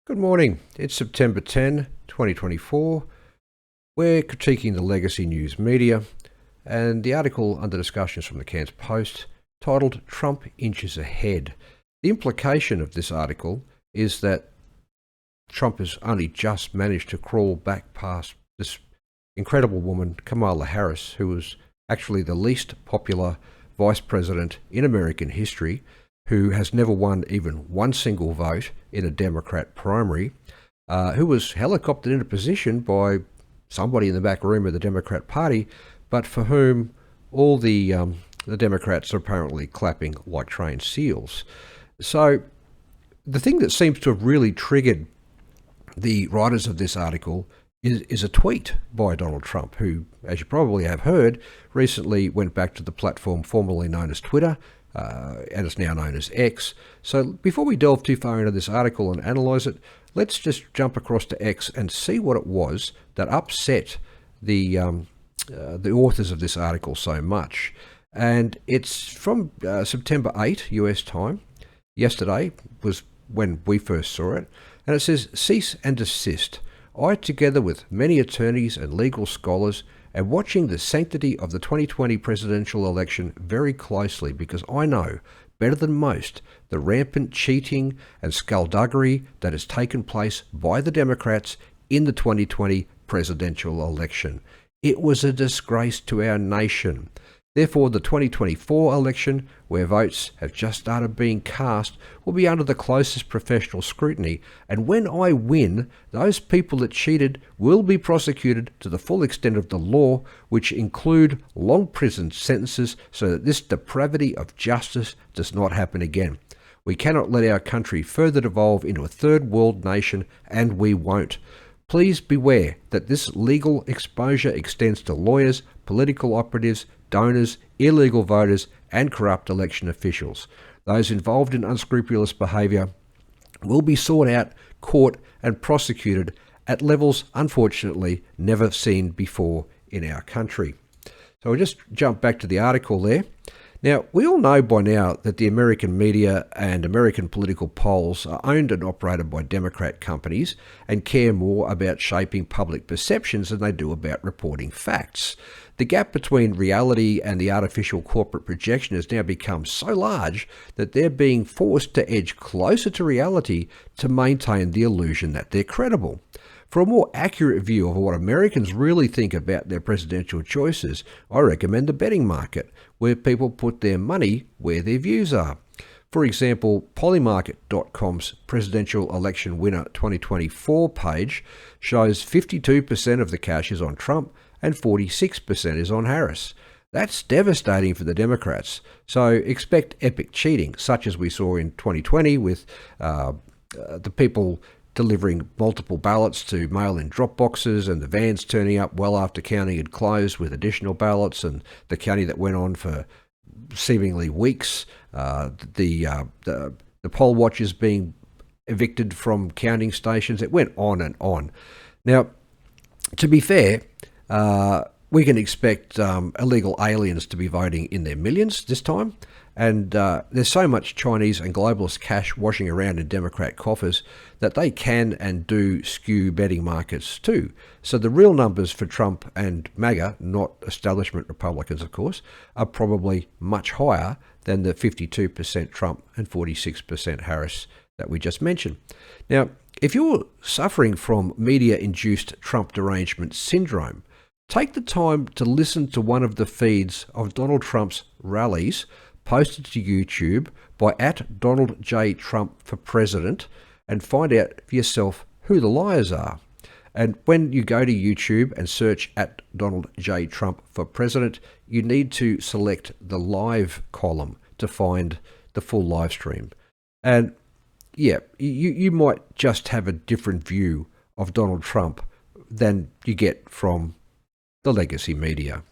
Good morning. It's September 10, 2024. We're critiquing the legacy news media, and the article under discussion is from the Cairns Post, titled Trump Inches Ahead. The implication of this article is that Trump has only just managed to crawl back past this incredible woman, Kamala Harris, who was actually the least popular vice president in American history, who has never won even one single vote in a Democrat primary, who was helicoptered into position by somebody in the back room of the Democrat Party, but for whom all the Democrats are apparently clapping like trained seals. So the thing that seems to have really triggered the writers of this article is a tweet by Donald Trump, who, as you probably have heard, recently went back to the platform formerly known as Twitter, and it's now known as X. So before we delve too far into this article and analyse it, let's just jump across to X and see what it was that upset the authors of this article so much. And it's from September 8, US time. Yesterday was when we first saw it. And it says, "Cease and desist. I, together with many attorneys and legal scholars, am watching the sanctity of the 2020 presidential election very closely because I know, better than most, the rampant cheating and skullduggery that has taken place by the Democrats in the 2020 presidential election. It was a disgrace to our nation. Therefore, the 2024 election, where votes have just started being cast, will be under the closest professional scrutiny, and when I win, those people that cheated will be prosecuted to the full extent of the law, which include long prison sentences, so that this depravity of justice does not happen again. We cannot let our country further devolve into a third world nation, and we won't. Please beware that this legal exposure extends to lawyers, political operatives, donors, illegal voters, and corrupt election officials. Those involved in unscrupulous behaviour will be sought out, caught, and prosecuted at levels, unfortunately, never seen before in our country." So we'll just jump back to the article there. Now, we all know by now that the American media and American political polls are owned and operated by Democrat companies and care more about shaping public perceptions than they do about reporting facts. The gap between reality and the artificial corporate projection has now become so large that they're being forced to edge closer to reality to maintain the illusion that they're credible. For a more accurate view of what Americans really think about their presidential choices, I recommend the betting market, where people put their money where their views are. For example, Polymarket.com's presidential election winner 2024 page shows 52% of the cash is on Trump and 46% is on Harris. That's devastating for the Democrats. So expect epic cheating, such as we saw in 2020 with the people delivering multiple ballots to mail-in drop boxes and the vans turning up well after counting had closed with additional ballots, and the counting that went on for seemingly weeks, the poll watchers being evicted from counting stations. It went on and on. Now, to be fair, we can expect illegal aliens to be voting in their millions this time. And there's so much Chinese and globalist cash washing around in Democrat coffers that they can and do skew betting markets too. So the real numbers for Trump and MAGA, not establishment Republicans of course, are probably much higher than the 52% Trump and 46% Harris that we just mentioned. Now, if you're suffering from media-induced Trump derangement syndrome, take the time to listen to one of the feeds of Donald Trump's rallies posted to YouTube by @DonaldJTrump for President and find out for yourself who the liars are. And when you go to YouTube and search @DonaldJTrump for President, you need to select the live column to find the full live stream. And yeah, you might just have a different view of Donald Trump than you get from the legacy media.